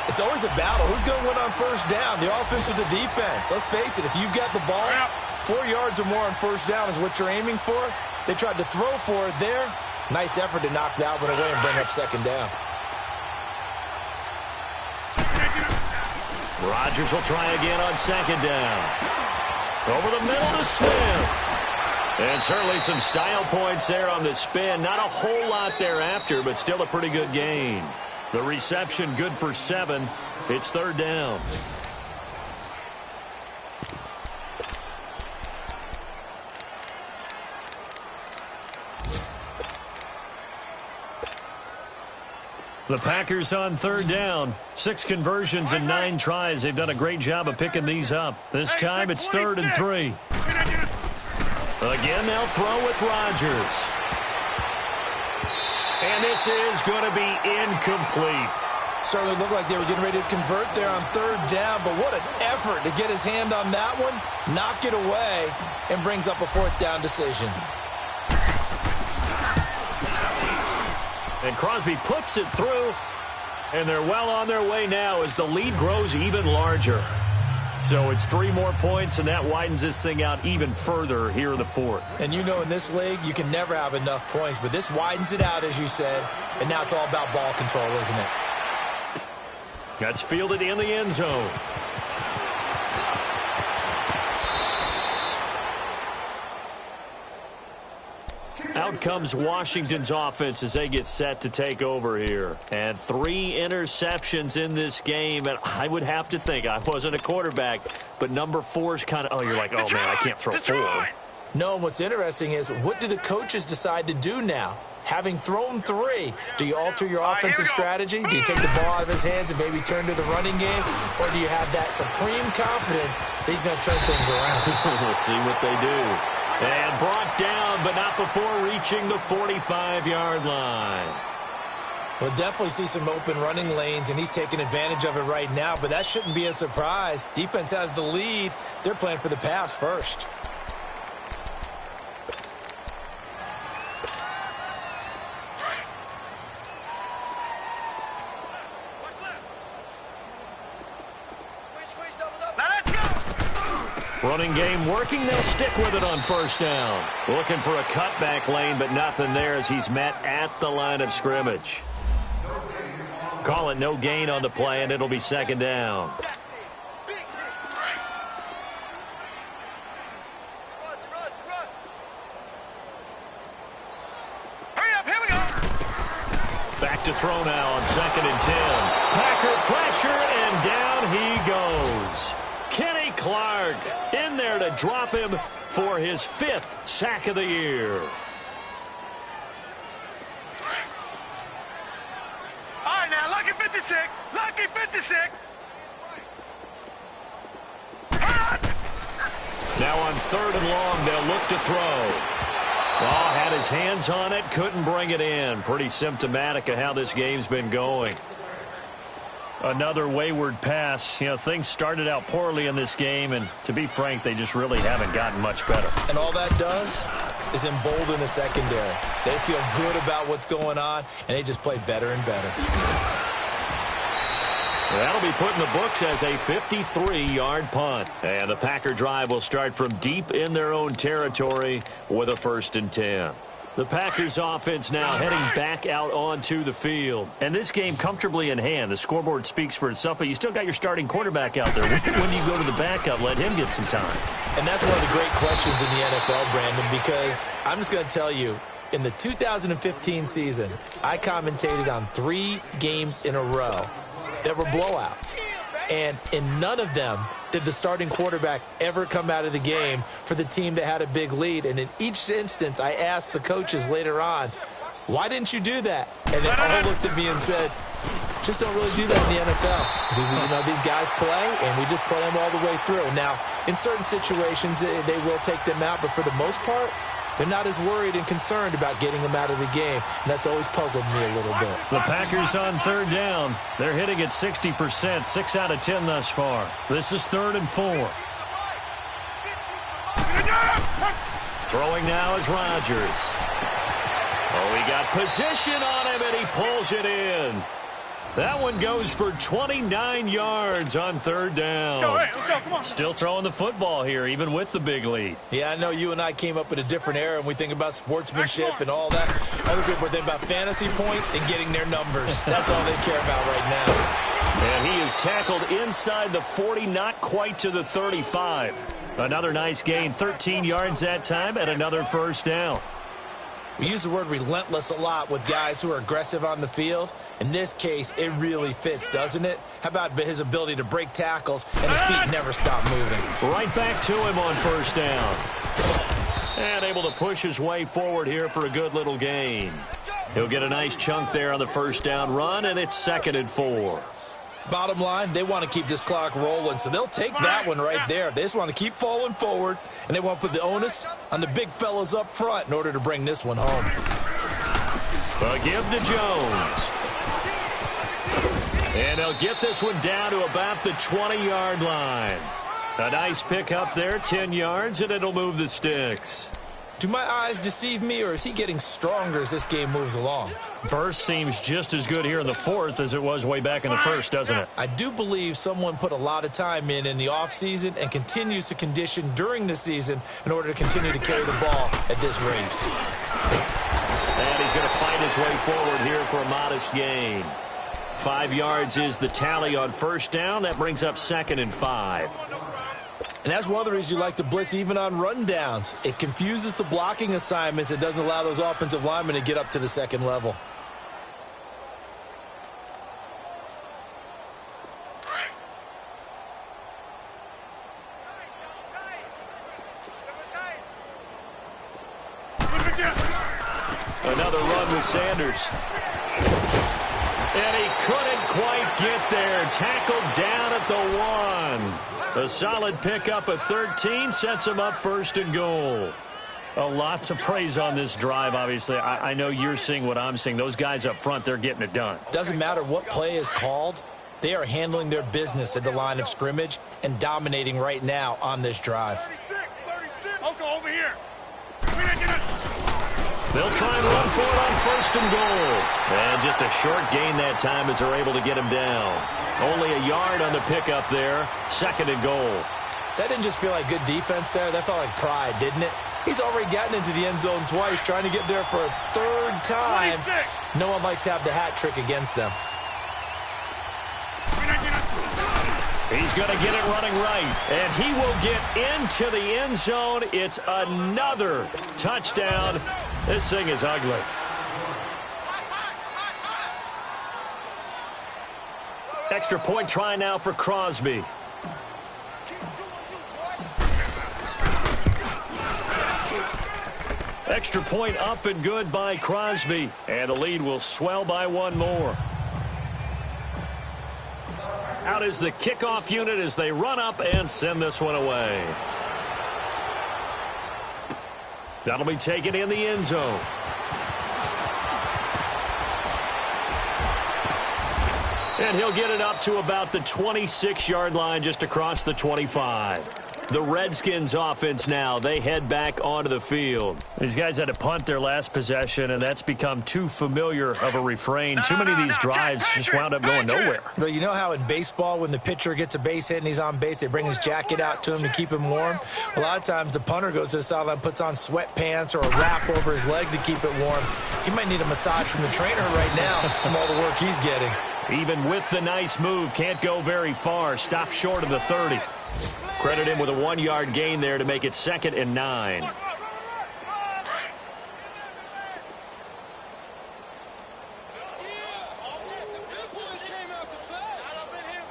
It's always a battle. Who's going to win on first down, the offense or the defense? Let's face it, if you've got the ball, 4 yards or more on first down is what you're aiming for. They tried to throw for it there. Nice effort to knock that one away and bring up second down. Rodgers will try again on second down. Over the middle to Smith. And certainly some style points there on the spin. Not a whole lot thereafter, but still a pretty good gain. The reception good for 7. It's third down. The Packers on third down. 6 conversions and 9 tries. They've done a great job of picking these up. This time it's 3rd and 3. Again, they'll throw with Rodgers. And this is going to be incomplete. Certainly looked like they were getting ready to convert there on third down, but what an effort to get his hand on that one, knock it away, and brings up a 4th down decision. And Crosby puts it through, and they're well on their way now as the lead grows even larger. So it's 3 more points, and that widens this thing out even further here in the 4th. And you know in this league, you can never have enough points, but this widens it out, as you said, and now it's all about ball control, isn't it? That's fielded in the end zone. Out comes Washington's offense as they get set to take over here. And 3 interceptions in this game. And I would have to think, I wasn't a quarterback, but number 4 is kind of, oh, you're like, oh, man, I can't throw 4. No, and what's interesting is, what do the coaches decide to do now? Having thrown 3, do you alter your offensive strategy? Do you take the ball out of his hands and maybe turn to the running game? Or do you have that supreme confidence that he's going to turn things around? We'll see what they do. And brought down, but not before reaching the 45-yard line. We'll definitely see some open running lanes, and he's taking advantage of it right now, but that shouldn't be a surprise. Defense has the lead. They're playing for the pass first. Running game working. They'll stick with it on first down. Looking for a cutback lane, but nothing there as he's met at the line of scrimmage. Call it no gain on the play, and it'll be second down. Back to throw now on 2nd and 10. Packer pressure, and down he goes. Kenny Clark in there to drop him for his 5th sack of the year. All right, now, lucky 56. Lucky 56. Now on 3rd and long, they'll look to throw. Oh, had his hands on it, couldn't bring it in. Pretty symptomatic of how this game's been going. Another wayward pass. You know, things started out poorly in this game, and to be frank, they just really haven't gotten much better. And all that does is embolden the secondary. They feel good about what's going on, and they just play better and better. That'll be put in the books as a 53-yard punt. And the Packer drive will start from deep in their own territory with a 1st and 10. The Packers offense now heading back out onto the field. And this game comfortably in hand. The scoreboard speaks for itself, but you still got your starting quarterback out there. When do you go to the backup? Let him get some time. And that's one of the great questions in the NFL, Brandon, because I'm just going to tell you, in the 2015 season, I commentated on 3 games in a row that were blowouts. And in none of them did the starting quarterback ever come out of the game for the team that had a big lead. And in each instance, I asked the coaches later on, why didn't you do that? And they all looked at me and said, just don't really do that in the NFL. You know, these guys play, and we just play them all the way through. Now, in certain situations, they will take them out, but for the most part, they're not as worried and concerned about getting them out of the game, and that's always puzzled me a little bit. The Packers on 3rd down. They're hitting at 60%, 6 out of 10 thus far. This is 3rd and 4. Throwing now is Rodgers. Oh, he got position on him, and he pulls it in. That one goes for 29 yards on 3rd down. Let's go, come on. Still throwing the football here, even with the big lead. Yeah, I know you and I came up in a different era, and we think about sportsmanship and all that. Other people think about fantasy points and getting their numbers. That's all they care about right now. And he is tackled inside the 40, not quite to the 35. Another nice gain, 13 yards that time, and another 1st down. We use the word relentless a lot with guys who are aggressive on the field. In this case, it really fits, doesn't it? How about his ability to break tackles and his feet never stop moving? Right back to him on 1st down. And able to push his way forward here for a good little gain. He'll get a nice chunk there on the 1st down run, and it's 2nd and 4. Bottom line, they want to keep this clock rolling, so they'll take that one right there. They just want to keep falling forward, and they want to put the onus on the big fellas up front in order to bring this one home. A give to Jones. And they'll get this one down to about the 20-yard line. A nice pick up there, 10 yards, and it'll move the sticks. Do my eyes deceive me, or is he getting stronger as this game moves along? Burst seems just as good here in the 4th as it was way back in the 1st, doesn't it? I do believe someone put a lot of time in the offseason and continues to condition during the season in order to continue to carry the ball at this rate. And he's going to fight his way forward here for a modest gain. 5 yards is the tally on 1st down. That brings up 2nd and 5. And that's one of the reasons you like to blitz even on rundowns. It confuses the blocking assignments. It doesn't allow those offensive linemen to get up to the 2nd level. Another run with Sanders. And he couldn't quite get there. Tackled down at the 1. A solid pickup of 13 sets him up 1st and goal. A lot to praise on this drive, obviously. I know you're seeing what I'm seeing. Those guys up front, they're getting it done. Doesn't matter what play is called. They are handling their business at the line of scrimmage and dominating right now on this drive. 36. I'll go over here. They'll try and run for it on 1st and goal. And just a short gain that time as they're able to get him down. Only a yard on the pickup there. 2nd and goal. That didn't just feel like good defense there. That felt like pride, didn't it? He's already gotten into the end zone twice, trying to get there for a third time. 26. No one likes to have the hat trick against them. He's going to get it running right, and he will get into the end zone. It's another touchdown. This thing is ugly. Extra point try now for Crosby. Extra point up and good by Crosby, and the lead will swell by one more. Out is the kickoff unit as they run up and send this one away. That'll be taken in the end zone. And he'll get it up to about the 26-yard line, just across the 25. The Redskins offense now, they head back onto the field. These guys had to punt their last possession, and that's become too familiar of a refrain. Too many of these drives just wound up going nowhere. But you know how in baseball, when the pitcher gets a base hit and he's on base, they bring his jacket out to him to keep him warm? A lot of times the punter goes to the sideline, puts on sweatpants or a wrap over his leg to keep it warm. He might need a massage from the trainer right now from all the work he's getting. Even with the nice move, can't go very far. Stop short of the 30. Credit him with a 1-yard gain there to make it 2nd and 9.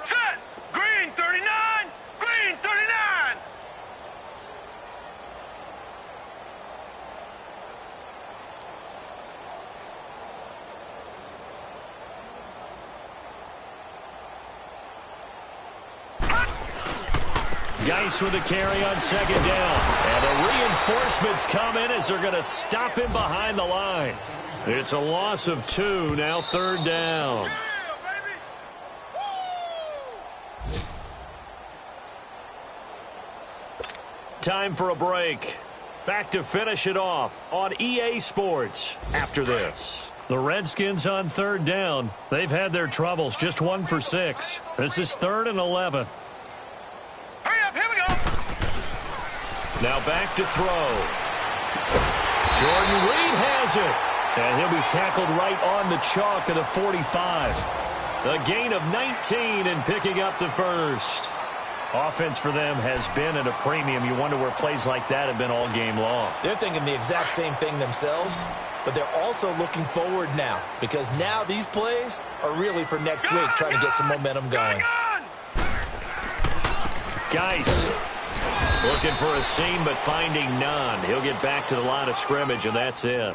Set. Green 39. Green 39. Geis with a carry on 2nd down. And the reinforcements come in as they're going to stop him behind the line. It's a loss of 2, now 3rd down. Time for a break. Back to finish it off on EA Sports after this. The Redskins on 3rd down. They've had their troubles, just 1 for 6. This is 3rd and 11. Hurry up, here we go. Now back to throw. Jordan Reed has it. And he'll be tackled right on the chalk of the 45. A gain of 19 and picking up the first. Offense for them has been at a premium. You wonder where plays like that have been all game long. They're thinking the exact same thing themselves, but they're also looking forward now because now these plays are really for next week, trying to get some momentum going. Geis looking for a seam but finding none. He'll get back to the line of scrimmage, and that's it.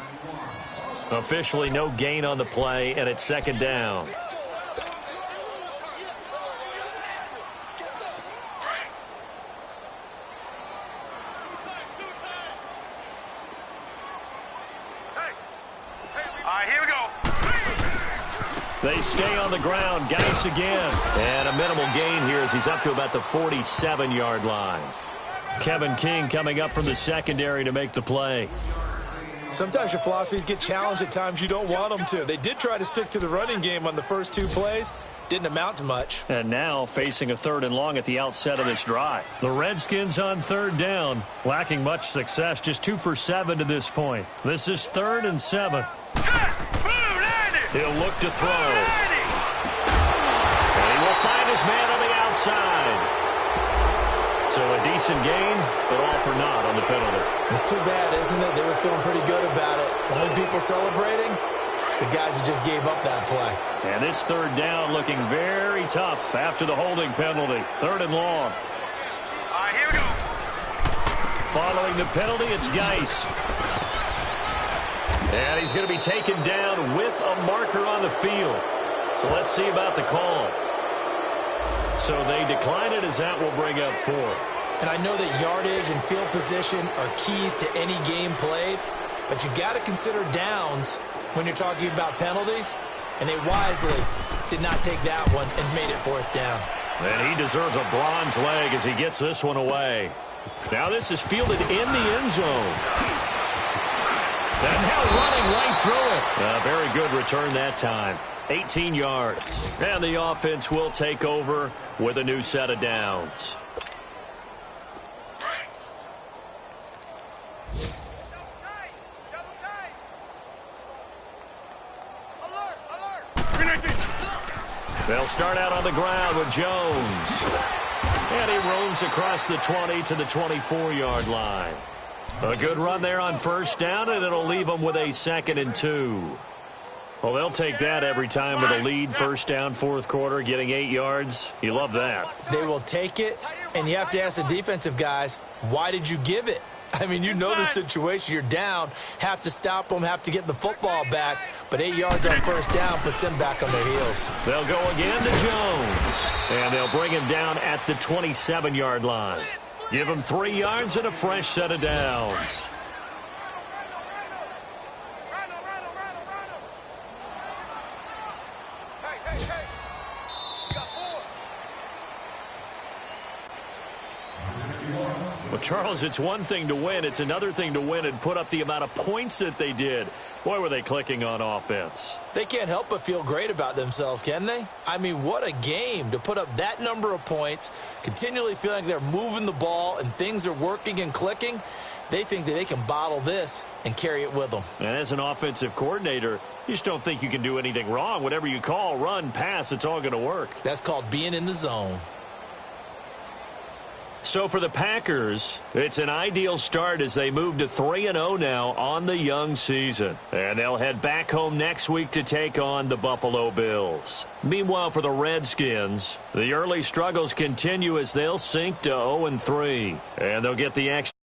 Officially no gain on the play, and it's 2nd down. Here we go. They stay on the ground. Geis again. And a minimal gain here as he's up to about the 47-yard line. Kevin King coming up from the secondary to make the play. Sometimes your philosophies get challenged at times you don't want them to. They did try to stick to the running game on the first 2 plays. Didn't amount to much. And now facing a 3rd and long at the outset of this drive. The Redskins on 3rd down. Lacking much success. Just 2 for 7 to this point. This is 3rd and 7. He'll look to throw. And he will find his man on the outside. So a decent gain, but all for naught on the penalty. It's too bad, isn't it? They were feeling pretty good about it. Only people celebrating, the guys who just gave up that play. And this 3rd down looking very tough after the holding penalty. 3rd and long. Here we go. Following the penalty, it's Geis. And he's going to be taken down with a marker on the field. So let's see about the call. So they decline it as that will bring up 4th. And I know that yardage and field position are keys to any game played, but you got to consider downs when you're talking about penalties, and they wisely did not take that one and made it 4th down. And he deserves a bronze leg as he gets this one away. Now this is fielded in the end zone. And now running right through it. A very good return that time. 18 yards. And the offense will take over with a new set of downs. They'll start out on the ground with Jones. And he roams across the 20 to the 24-yard line. A good run there on first down, and it'll leave them with a 2nd and 2. Well, they'll take that every time with a lead, first down, fourth quarter, getting 8 yards. You love that. They will take it, and you have to ask the defensive guys, why did you give it? I mean, you know the situation. You're down, have to stop them, have to get the football back, but 8 yards on first down puts them back on their heels. They'll go again to Jones, and they'll bring him down at the 27-yard line. Give him 3 yards and a fresh set of downs. Well, Charles, it's one thing to win. It's another thing to win and put up the amount of points that they did. Boy, were they clicking on offense. They can't help but feel great about themselves, can they? I mean, what a game to put up that number of points, continually feeling like they're moving the ball and things are working and clicking. They think that they can bottle this and carry it with them. And as an offensive coordinator, you just don't think you can do anything wrong. Whatever you call, run, pass, it's all going to work. That's called being in the zone. So for the Packers, it's an ideal start as they move to 3-0 now on the young season. And they'll head back home next week to take on the Buffalo Bills. Meanwhile, for the Redskins, the early struggles continue as they'll sink to 0-3. And they'll get the extra